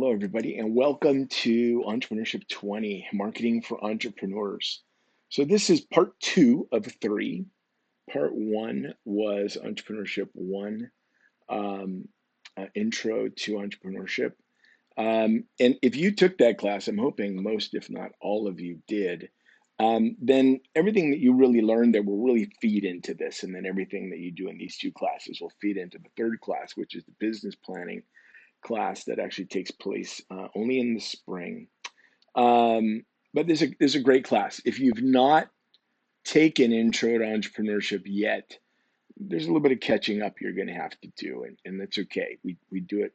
Hello, everybody, and welcome to Entrepreneurship 20, Marketing for Entrepreneurs. So this is part two of three. Part one was Entrepreneurship 1, Intro to Entrepreneurship. And if you took that class, I'm hoping most, if not all of you did, then everything that you really learned there will really feed into this. And then everything that you do in these two classes will feed into the third class, which is the business planning class that actually takes place only in the spring. But there's a great class. If you've not taken Intro to Entrepreneurship yet, there's a little bit of catching up you're going to have to do, and that's okay. We do it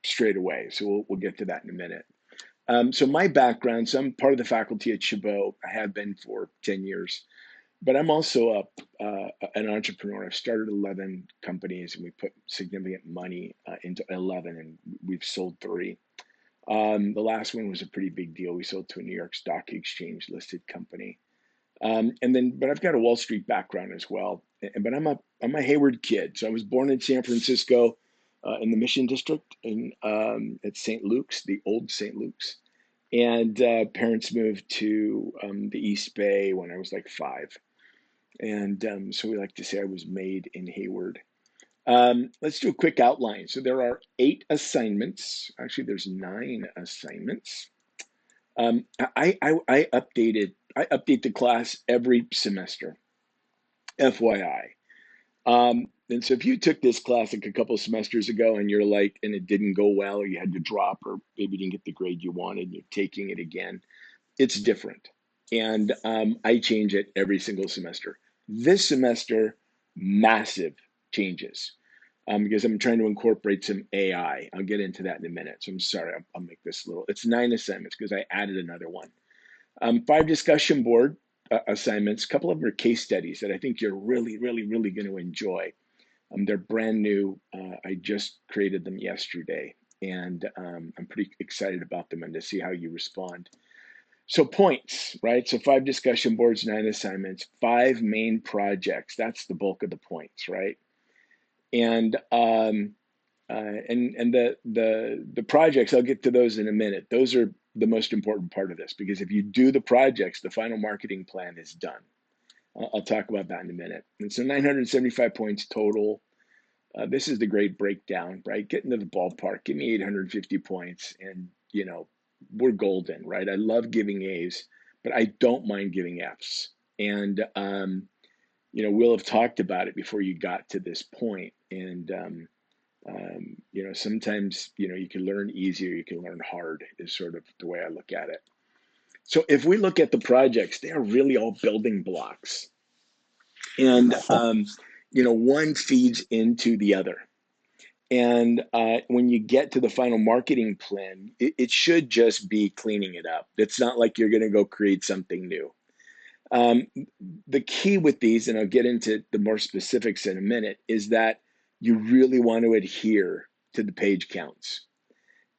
straight away, so we'll get to that in a minute. So my background, so I'm part of the faculty at Chabot. I have been for 10 years, but I'm also an entrepreneur. I've started 11 companies, and we put significant money into 11, and we've sold 3. The last one was a pretty big deal. We sold to a New York Stock Exchange listed company. But I've got a Wall Street background as well. But I'm a Hayward kid. So I was born in San Francisco, in the Mission District at St. Luke's, the old St. Luke's. And parents moved to the East Bay when I was like 5. And so we like to say I was made in Hayward. Let's do a quick outline. So there are 8 assignments. Actually, there's 9 assignments. I update the class every semester, FYI. And so if you took this class like a couple of semesters ago and you're like, and it didn't go well, or you had to drop, or maybe you didn't get the grade you wanted, and you're taking it again, it's different. And I change it every single semester. This semester, massive changes because I'm trying to incorporate some AI. I'll get into that in a minute. So I'm sorry, I'll make this little. It's 9 assignments because I added another one. 5 discussion board assignments. A couple of them are case studies that I think you're really, really, really going to enjoy. They're brand new. I just created them yesterday, and I'm pretty excited about them and to see how you respond. So points, right? So 5 discussion boards, 9 assignments, 5 main projects. That's the bulk of the points, right? And the projects, I'll get to those in a minute. Those are the most important part of this, because if you do the projects, the final marketing plan is done. I'll talk about that in a minute. And so 975 points total. This is the great breakdown, right? Get into the ballpark. Give me 850 points, and we're golden, right? I love giving A's, but I don't mind giving F's. And we'll have talked about it before you got to this point. And sometimes you can learn easy or you can learn hard, is sort of the way I look at it. So if we look at the projects, they are really all building blocks, and one feeds into the other. And when you get to the final marketing plan, it should just be cleaning it up. It's not like you're going to go create something new. The key with these, and I'll get into the more specifics in a minute, is that you really want to adhere to the page counts.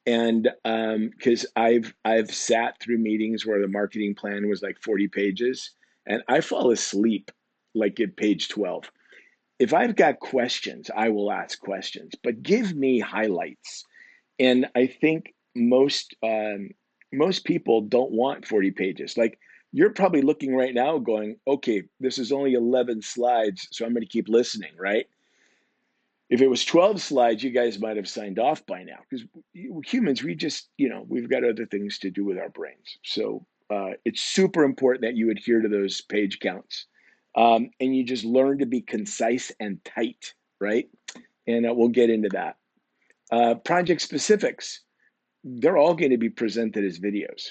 And because I've sat through meetings where the marketing plan was like 40 pages, and I fall asleep like at page 12. If I've got questions, I will ask questions, but give me highlights. And I think most people don't want 40 pages. Like, you're probably looking right now going, okay, this is only 11 slides, so I'm going to keep listening, right? If it was 12 slides, you guys might have signed off by now, because humans, we just, we've got other things to do with our brains. So it's super important that you adhere to those page counts. And you just learn to be concise and tight, right? And we'll get into that. Project specifics, they're all going to be presented as videos.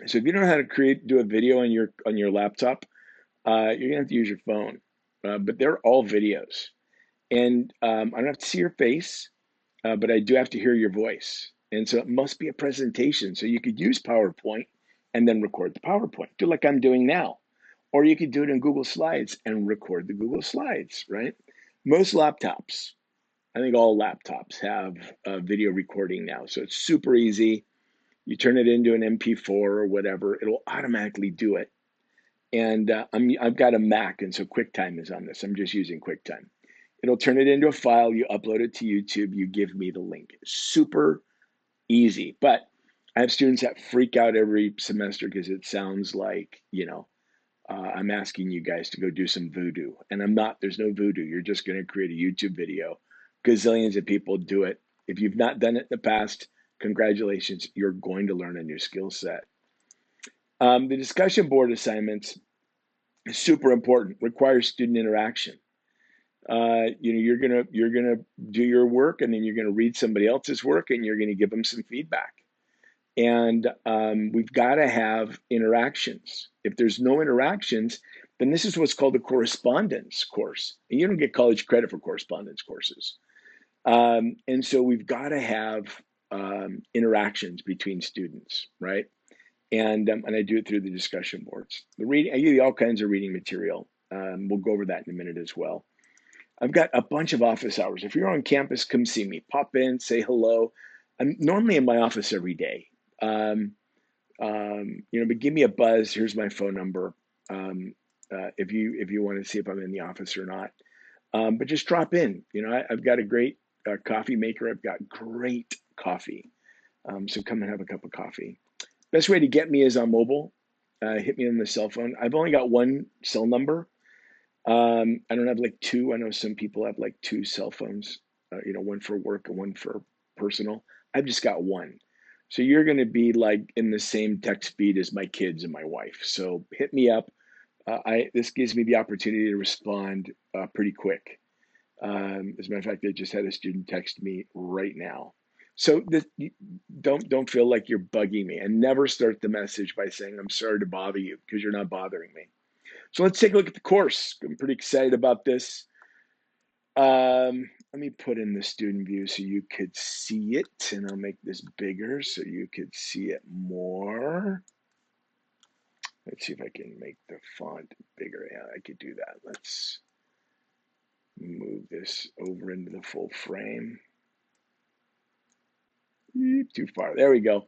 So if you don't know how to do a video on your laptop, you're going to have to use your phone. But they're all videos. And I don't have to see your face, but I do have to hear your voice. And so it must be a presentation. So you could use PowerPoint and then record the PowerPoint, do like I'm doing now. Or you could do it in Google Slides and record the Google Slides, right? Most laptops, I think all laptops have video recording now. So it's super easy. You turn it into an MP4 or whatever, it'll automatically do it. And I've got a Mac, and so QuickTime is on this. I'm just using QuickTime. It'll turn it into a file. You upload it to YouTube. You give me the link. Super easy. But I have students that freak out every semester because it sounds like, I'm asking you guys to go do some voodoo. And I'm not, there's no voodoo. You're just going to create a YouTube video. Gazillions of people do it. If you've not done it in the past, congratulations, you're going to learn a new skill set. The discussion board assignments is super important, requires student interaction. You're gonna do your work, and then you're gonna read somebody else's work, and you're gonna give them some feedback. And we've got to have interactions. If there's no interactions, then this is what's called a correspondence course. And you don't get college credit for correspondence courses. And so we've got to have interactions between students, right? And I do it through the discussion boards. The reading, I give you all kinds of reading material. We'll go over that in a minute as well. I've got a bunch of office hours. If you're on campus, come see me. Pop in, say hello. I'm normally in my office every day. Um, but give me a buzz. Here's my phone number. If you want to see if I'm in the office or not. But just drop in. I've got a great coffee maker. I've got great coffee. So come and have a cup of coffee. Best way to get me is on mobile. Hit me on the cell phone. I've only got one cell number. I don't have like two. I know some people have like two cell phones, one for work and one for personal. I've just got one. So you're going to be like in the same text speed as my kids and my wife. So hit me up. This gives me the opportunity to respond pretty quick. As a matter of fact, I just had a student text me right now. So don't feel like you're bugging me, and never start the message by saying, I'm sorry to bother you, because you're not bothering me. So let's take a look at the course. I'm pretty excited about this. Let me put in the student view so you could see it, and I'll make this bigger so you could see it more. Let's see if I can make the font bigger. Yeah, I could do that. Let's move this over into the full frame. Too far. There we go.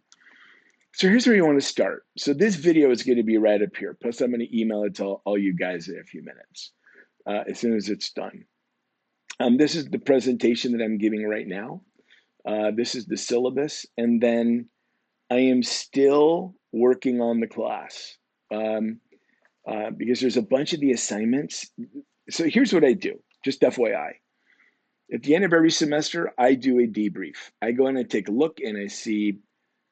So here's where you want to start. So this video is going to be right up here. Plus, I'm going to email it to all you guys in a few minutes, as soon as it's done. This is the presentation that I'm giving right now. This is the syllabus. And then I am still working on the class because there's a bunch of the assignments. So here's what I do, just FYI. At the end of every semester, I do a debrief. I go in and take a look, and I see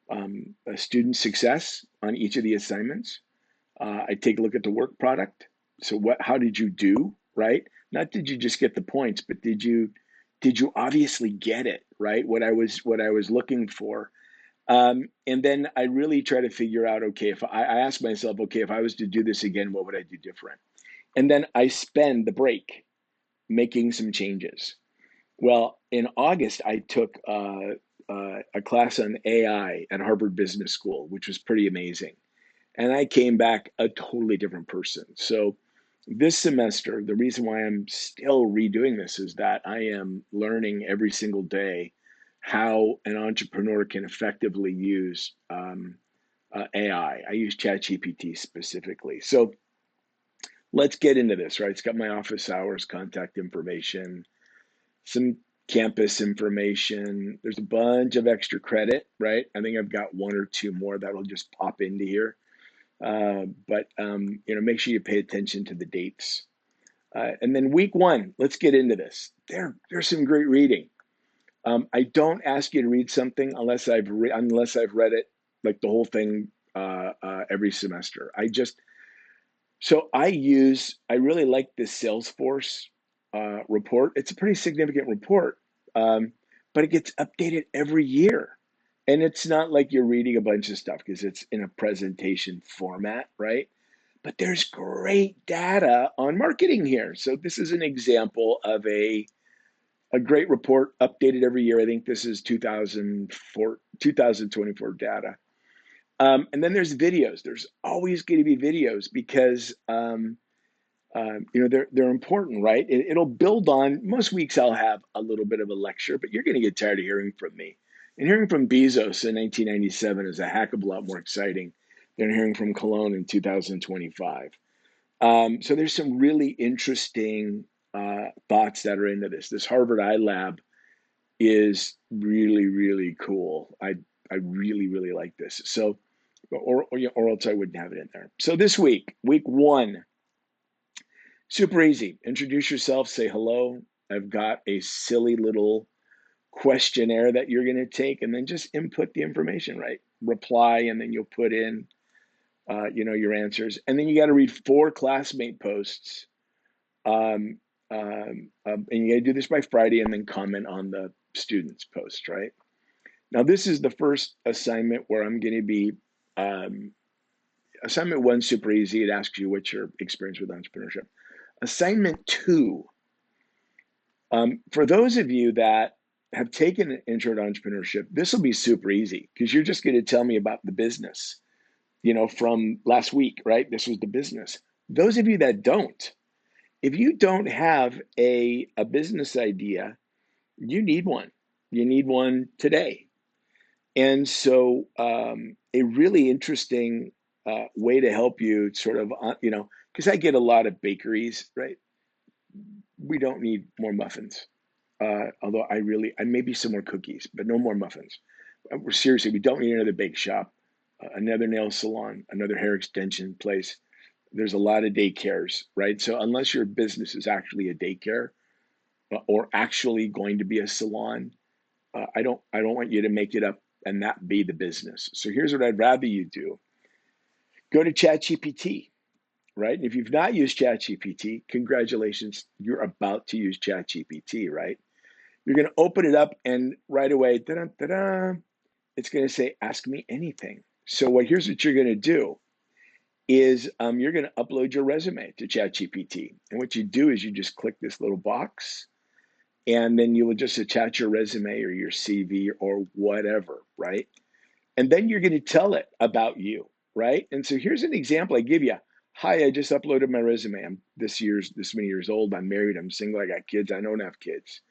a student success on each of the assignments. I take a look at the work product. So how did you do, right? Not did you just get the points, but did you obviously get it, right? What I was looking for. And then I really try to figure out, okay, if I ask myself, okay, if I was to do this again, what would I do different? And then I spend the break making some changes. Well, in August, I took a class on AI at Harvard Business School, which was pretty amazing. And I came back a totally different person. So this semester, the reason why I'm still redoing this is that I am learning every single day how an entrepreneur can effectively use AI. I use ChatGPT specifically. So let's get into this, right? It's got my office hours, contact information, some campus information. There's a bunch of extra credit, right? I think I've got one or two more that'll just pop into here. But make sure you pay attention to the dates. And then week one, let's get into this. There's some great reading. I don't ask you to read something unless I've read it, like the whole thing, every semester. I really like this Salesforce report. It's a pretty significant report, but it gets updated every year. And it's not like you're reading a bunch of stuff because it's in a presentation format, right? But there's great data on marketing here. So this is an example of a great report updated every year. I think this is 2024 data. And then there's videos. There's always going to be videos because they're important, right? It'll build on. Most weeks I'll have a little bit of a lecture, but you're going to get tired of hearing from me. And hearing from Bezos in 1997 is a heck of a lot more exciting than hearing from Cologne in 2025. So there's some really interesting thoughts that are into this. This Harvard iLab is really, really cool. I really, really like this. So, or else I wouldn't have it in there. So this week 1, super easy. Introduce yourself, say hello. I've got a silly little questionnaire that you're going to take, and then just input the information, right? Reply, and then you'll put in, your answers. And then you got to read 4 classmate posts. And you got to do this by Friday, and then comment on the students' post, right? Now, this is the first assignment where I'm going to be, assignment 1, super easy. It asks you what's your experience with entrepreneurship. Assignment 2, for those of you that have taken an intro to entrepreneurship, this will be super easy because you're just going to tell me about the business, from last week, right? This was the business. Those of you that don't, if you don't have a business idea, you need one. You need one today. And so, a really interesting way to help you sort of, because I get a lot of bakeries, right? We don't need more muffins. Although I maybe some more cookies, but no more muffins. Seriously, we don't need another bake shop, another nail salon, another hair extension place. There's a lot of daycares, right? So unless your business is actually a daycare or actually going to be a salon, I don't want you to make it up and that be the business. So here's what I'd rather you do. Go to ChatGPT, right? And if you've not used ChatGPT, congratulations, you're about to use ChatGPT, right? You're going to open it up and right away, da-da, it's going to say, ask me anything. So here's what you're going to do is you're going to upload your resume to ChatGPT. And what you do is you just click this little box, and then you will just attach your resume or your CV or whatever, right? And then you're going to tell it about you, right? And so here's an example I give you. Hi, I just uploaded my resume. I'm this many years old. I'm married. I'm single. I got kids. I don't have kids.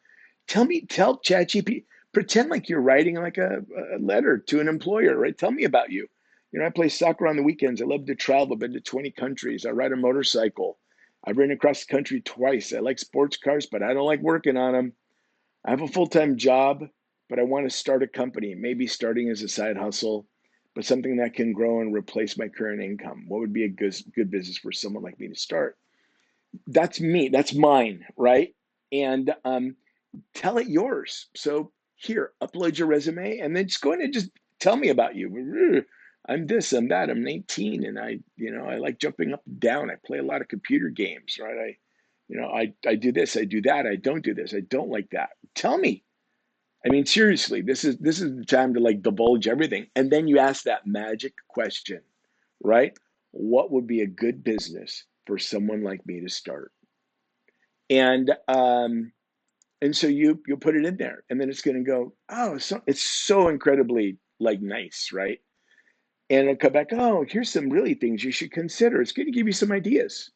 Tell ChatGPT, pretend like you're writing like a letter to an employer, right? Tell me about you. I play soccer on the weekends. I love to travel. I've been to 20 countries. I ride a motorcycle. I've ridden across the country twice. I like sports cars, but I don't like working on them. I have a full-time job, but I want to start a company, maybe starting as a side hustle, but something that can grow and replace my current income. What would be a good business for someone like me to start? That's me. That's mine, right? And tell it yours. So here, upload your resume, and then just go in and just tell me about you. I'm this, I'm that. I'm 19, and I like jumping up and down. I play a lot of computer games, right? I do this, I do that. I don't do this. I don't like that. Tell me. I mean, seriously, this is the time to like divulge everything. And then you ask that magic question, right? What would be a good business for someone like me to start? And so you'll put it in there, and then it's going to go, oh, so it's so incredibly like nice, right? And it'll come back, oh, here's some really things you should consider. It's going to give you some ideas.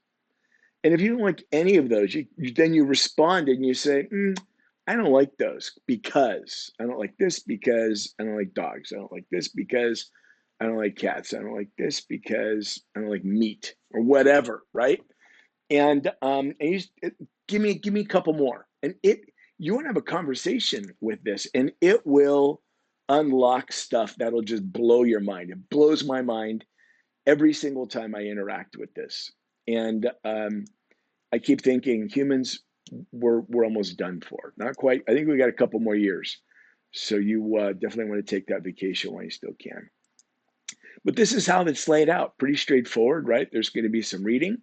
And if you don't like any of those, then you respond and you say, I don't like those because I don't like this because I don't like dogs. I don't like this because I don't like cats. I don't like this because I don't like meat or whatever, right? And give me a couple more, and you want to have a conversation with this, and it will unlock stuff that'll just blow your mind. It blows my mind every single time I interact with this, and I keep thinking humans we're almost done for. Not quite. I think we got a couple more years, so you definitely want to take that vacation while you still can. But this is how it's laid out. Pretty straightforward, right? There's going to be some reading.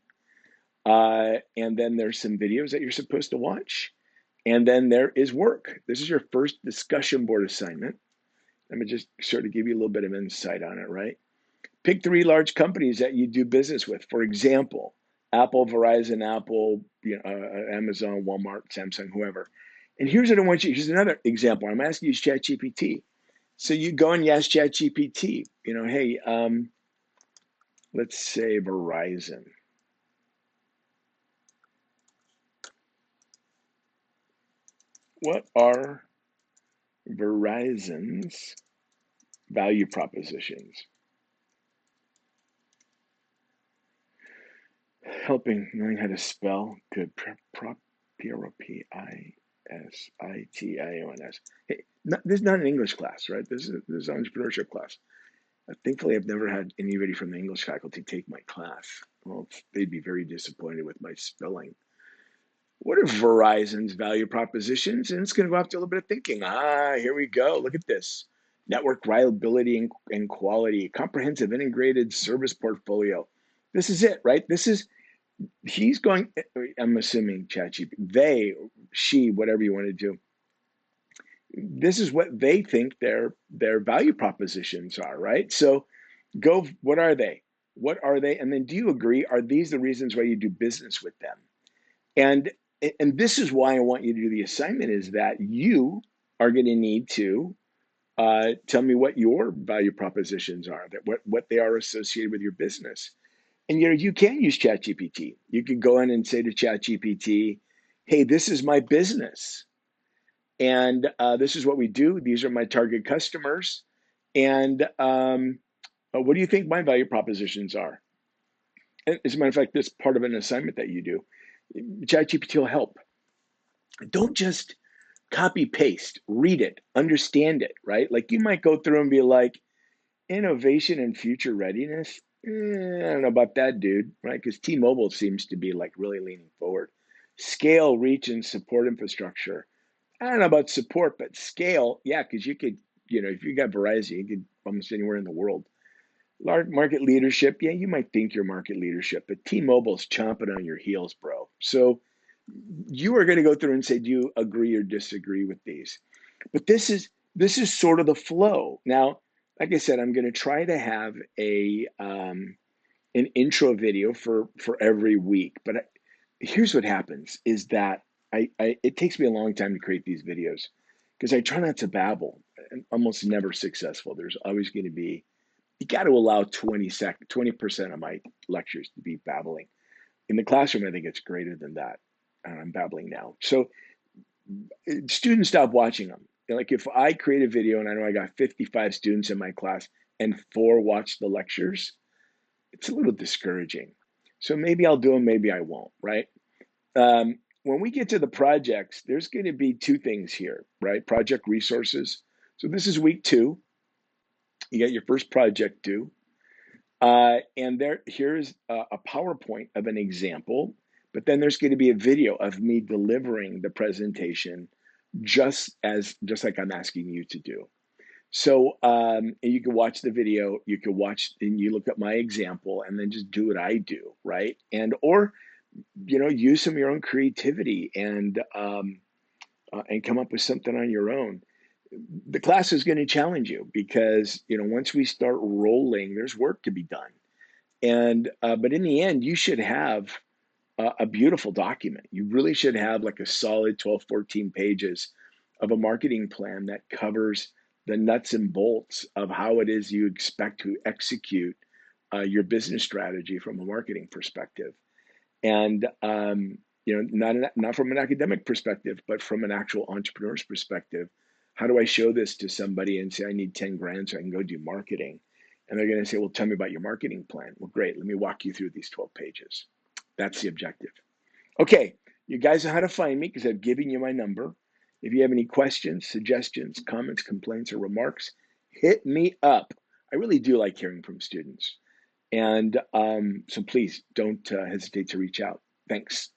And then there's some videos that you're supposed to watch. And then there is work. This is your first discussion board assignment. Let me just sort of give you a little bit of insight on it, right? Pick 3 large companies that you do business with. For example, Apple, Verizon, Amazon, Walmart, Samsung, whoever. And here's what I want you, here's another example. I'm asking you to use ChatGPT. So you go and you ask ChatGPT, hey, let's say Verizon. What are Verizon's value propositions? Helping knowing how to spell good. P-R-O-P-I-S-I-O-N. Sittions. Hey, this is not an English class, right? This is an entrepreneurship class. Thankfully, I've never had anybody from the English faculty take my class. Well, they'd be very disappointed with my spelling. What are Verizon's value propositions? And it's going to go after a little bit of thinking. Here we go. Look at this. Network reliability and quality, comprehensive integrated service portfolio. This is it, right? He's going, I'm assuming ChatGPT, she, whatever you want to do. This is what they think their value propositions are, right? So what are they? What are they? And then do you agree? Are these the reasons why you do business with them? And and this is why I want you to do the assignment is that you are going to need to tell me what your value propositions are, that what they are associated with your business. And you can use ChatGPT. You can go in and say to ChatGPT, "Hey, this is my business, and this is what we do. These are my target customers, and what do you think my value propositions are?" And as a matter of fact, this part of an assignment that you do. ChatGPT will help. Don't just copy paste, read it, understand it, right? Like you might go through and be like, innovation and future readiness. I don't know about that, dude, right? Because T-Mobile seems to be like really leaning forward. Scale, reach, and support infrastructure. I don't know about support, but scale, yeah, because you could, if you got Verizon, you could almost anywhere in the world. Large market leadership, yeah, you might think you're market leadership, but T-Mobile's chomping on your heels, bro. So you are going to go through and say, do you agree or disagree with these? But this is sort of the flow. Now, like I said, I'm going to try to have an intro video for every week. But here's what happens: is that it takes me a long time to create these videos because I try not to babble. I'm almost never successful. There's always going to be you got to allow 20% of my lectures to be babbling. In the classroom, I think it's greater than that. I'm babbling now. So students stop watching them. Like if I create a video and I know I got 55 students in my class and 4 watch the lectures, it's a little discouraging. So maybe I'll do them, maybe I won't, right? When we get to the projects, there's going to be 2 things here, right? Project resources. So this is week 2. You got your first project due. And here's a PowerPoint of an example, but then there's going to be a video of me delivering the presentation just like I'm asking you to do. So you can watch the video, you can watch and you look at my example and then just do what I do, right? Or use some of your own creativity and come up with something on your own. The class is going to challenge you because once we start rolling, there's work to be done. But in the end, you should have a beautiful document. You really should have like a solid 12, 14 pages of a marketing plan that covers the nuts and bolts of how it is you expect to execute your business strategy from a marketing perspective. And not from an academic perspective, but from an actual entrepreneur's perspective. How do I show this to somebody and say I need 10 grand so I can go do marketing? And they're going to say, well, tell me about your marketing plan. Well, great. Let me walk you through these 12 pages. That's the objective. Okay, you guys know how to find me because I've given you my number. If you have any questions, suggestions, comments, complaints, or remarks, hit me up. I really do like hearing from students. And so please don't hesitate to reach out. Thanks.